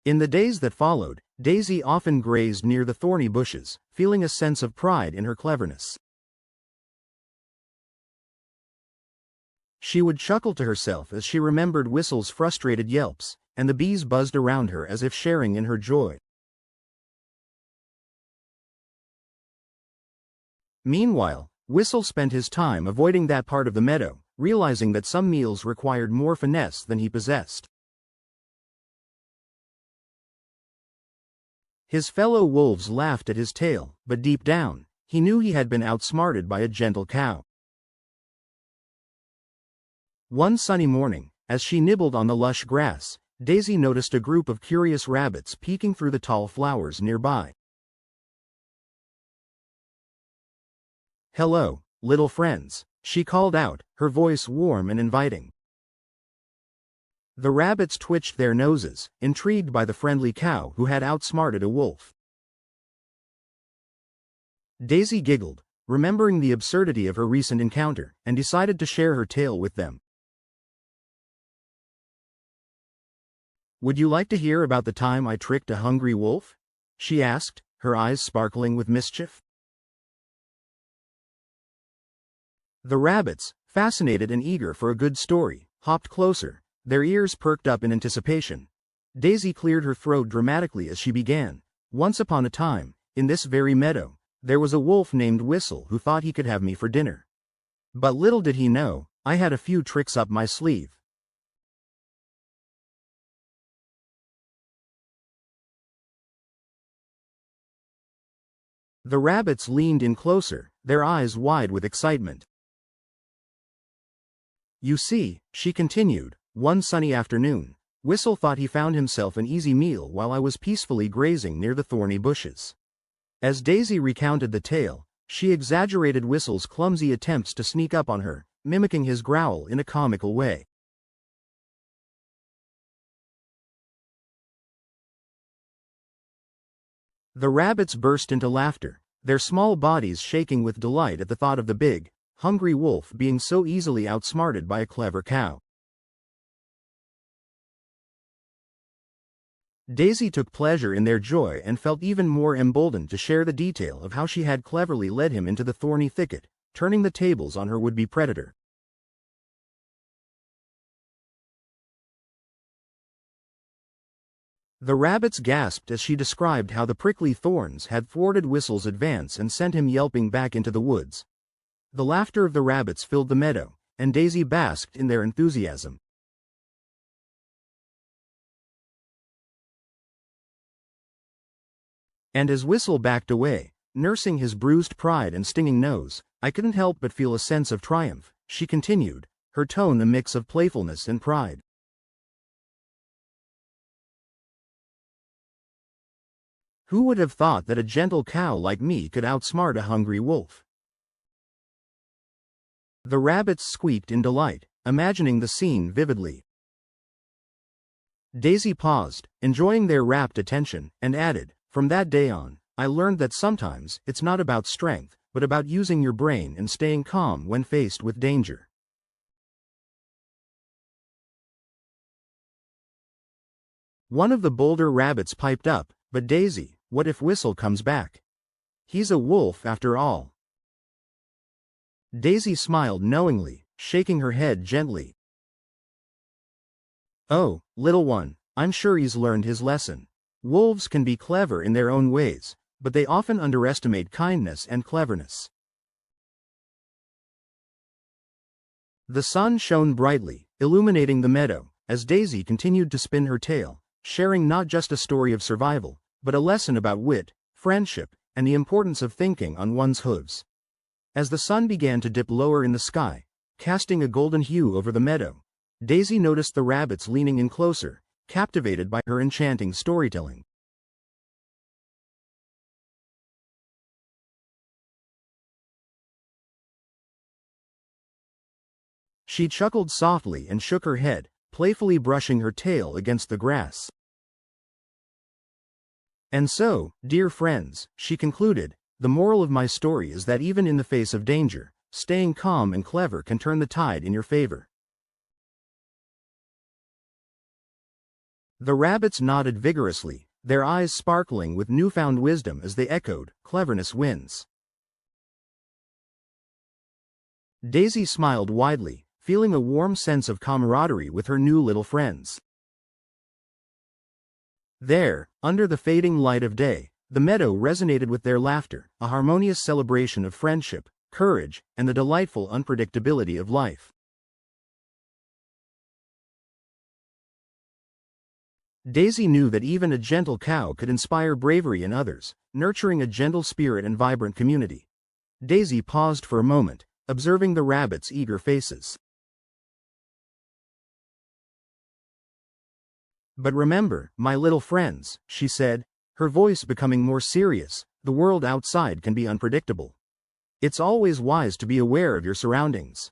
In the days that followed, Daisy often grazed near the thorny bushes, feeling a sense of pride in her cleverness. She would chuckle to herself as she remembered Whistle's frustrated yelps, and the bees buzzed around her as if sharing in her joy. Meanwhile, Whistle spent his time avoiding that part of the meadow, realizing that some meals required more finesse than he possessed. His fellow wolves laughed at his tale, but deep down, he knew he had been outsmarted by a gentle cow. One sunny morning, as she nibbled on the lush grass, Daisy noticed a group of curious rabbits peeking through the tall flowers nearby. "Hello, little friends," she called out, her voice warm and inviting. The rabbits twitched their noses, intrigued by the friendly cow who had outsmarted a wolf. Daisy giggled, remembering the absurdity of her recent encounter, and decided to share her tale with them. "Would you like to hear about the time I tricked a hungry wolf?" she asked, her eyes sparkling with mischief. The rabbits, fascinated and eager for a good story, hopped closer, their ears perked up in anticipation. Daisy cleared her throat dramatically as she began. "Once upon a time, in this very meadow, there was a wolf named Whistle who thought he could have me for dinner. But little did he know, I had a few tricks up my sleeve." The rabbits leaned in closer, their eyes wide with excitement. "You see," she continued, "one sunny afternoon, Whistle thought he found himself an easy meal while I was peacefully grazing near the thorny bushes." As Daisy recounted the tale, she exaggerated Whistle's clumsy attempts to sneak up on her, mimicking his growl in a comical way. The rabbits burst into laughter, their small bodies shaking with delight at the thought of the big, hungry wolf being so easily outsmarted by a clever cow. Daisy took pleasure in their joy and felt even more emboldened to share the detail of how she had cleverly led him into the thorny thicket, turning the tables on her would-be predator. The rabbits gasped as she described how the prickly thorns had thwarted Whistle's advance and sent him yelping back into the woods. The laughter of the rabbits filled the meadow, and Daisy basked in their enthusiasm. And as Whistle backed away, nursing his bruised pride and stinging nose, I couldn't help but feel a sense of triumph, she continued, her tone a mix of playfulness and pride. "Who would have thought that a gentle cow like me could outsmart a hungry wolf?" The rabbits squeaked in delight, imagining the scene vividly. Daisy paused, enjoying their rapt attention, and added, "From that day on, I learned that sometimes it's not about strength, but about using your brain and staying calm when faced with danger." One of the bolder rabbits piped up, "But Daisy, what if Whistle comes back? He's a wolf after all." Daisy smiled knowingly, shaking her head gently. "Oh, little one, I'm sure he's learned his lesson. Wolves can be clever in their own ways, but they often underestimate kindness and cleverness." The sun shone brightly, illuminating the meadow, as Daisy continued to spin her tale, sharing not just a story of survival, but a lesson about wit, friendship, and the importance of thinking on one's hooves. As the sun began to dip lower in the sky, casting a golden hue over the meadow, Daisy noticed the rabbits leaning in closer, captivated by her enchanting storytelling. She chuckled softly and shook her head, playfully brushing her tail against the grass. "And so, dear friends," she concluded, "the moral of my story is that even in the face of danger, staying calm and clever can turn the tide in your favor." The rabbits nodded vigorously, their eyes sparkling with newfound wisdom as they echoed, "Cleverness wins." Daisy smiled widely, feeling a warm sense of camaraderie with her new little friends. There, under the fading light of day, the meadow resonated with their laughter, a harmonious celebration of friendship, courage, and the delightful unpredictability of life. Daisy knew that even a gentle cow could inspire bravery in others, nurturing a gentle spirit and vibrant community. Daisy paused for a moment, observing the rabbits' eager faces. "But remember, my little friends," she said, her voice becoming more serious, "the world outside can be unpredictable. It's always wise to be aware of your surroundings."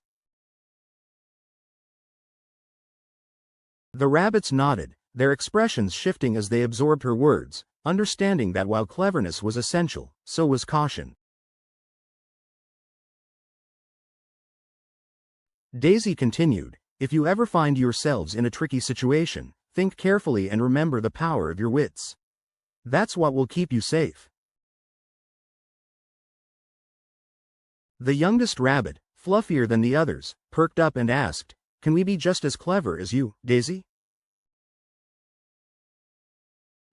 The rabbits nodded, their expressions shifting as they absorbed her words, understanding that while cleverness was essential, so was caution. Daisy continued, "If you ever find yourselves in a tricky situation, think carefully and remember the power of your wits. That's what will keep you safe." The youngest rabbit, fluffier than the others, perked up and asked, "Can we be just as clever as you, Daisy?"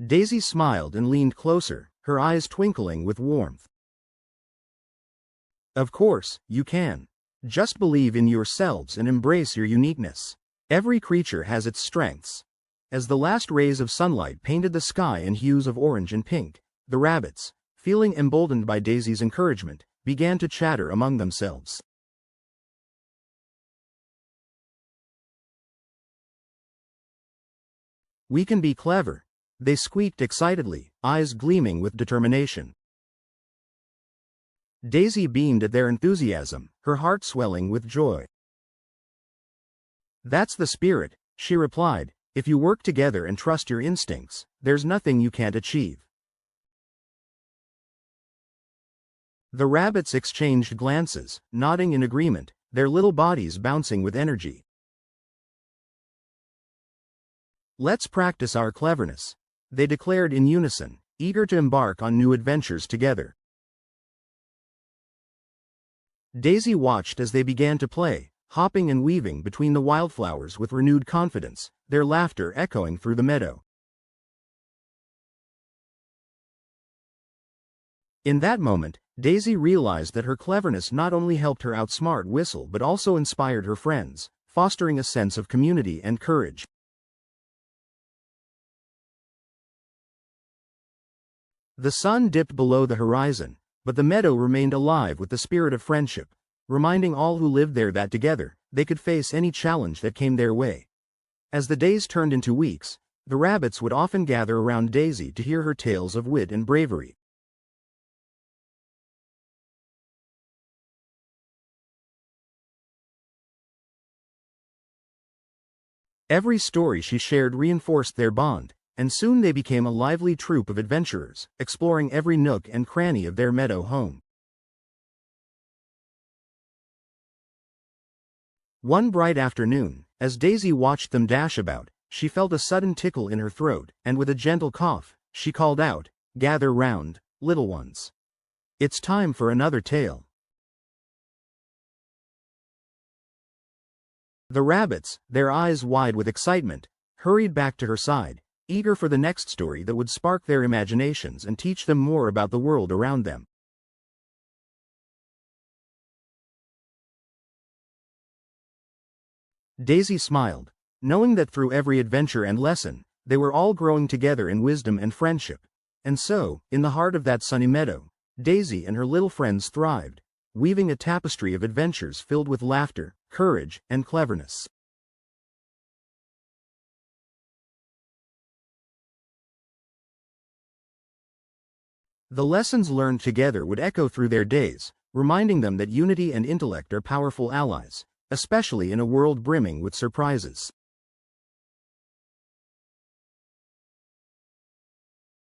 Daisy smiled and leaned closer, her eyes twinkling with warmth. "Of course, you can. Just believe in yourselves and embrace your uniqueness. Every creature has its strengths." As the last rays of sunlight painted the sky in hues of orange and pink, the rabbits, feeling emboldened by Daisy's encouragement, began to chatter among themselves. "We can be clever," they squeaked excitedly, eyes gleaming with determination. Daisy beamed at their enthusiasm, her heart swelling with joy. "That's the spirit," she replied. "If you work together and trust your instincts, there's nothing you can't achieve." The rabbits exchanged glances, nodding in agreement, their little bodies bouncing with energy. "Let's practice our cleverness," they declared in unison, eager to embark on new adventures together. Daisy watched as they began to play, hopping and weaving between the wildflowers with renewed confidence, their laughter echoing through the meadow. In that moment, Daisy realized that her cleverness not only helped her outsmart Whistle but also inspired her friends, fostering a sense of community and courage. The sun dipped below the horizon, but the meadow remained alive with the spirit of friendship, reminding all who lived there that together, they could face any challenge that came their way. As the days turned into weeks, the rabbits would often gather around Daisy to hear her tales of wit and bravery. Every story she shared reinforced their bond, and soon they became a lively troop of adventurers, exploring every nook and cranny of their meadow home. One bright afternoon, as Daisy watched them dash about, she felt a sudden tickle in her throat, and with a gentle cough, she called out, "Gather round, little ones. It's time for another tale." The rabbits, their eyes wide with excitement, hurried back to her side, eager for the next story that would spark their imaginations and teach them more about the world around them. Daisy smiled, knowing that through every adventure and lesson, they were all growing together in wisdom and friendship. And so, in the heart of that sunny meadow, Daisy and her little friends thrived, weaving a tapestry of adventures filled with laughter, courage, and cleverness. The lessons learned together would echo through their days, reminding them that unity and intellect are powerful allies, especially in a world brimming with surprises.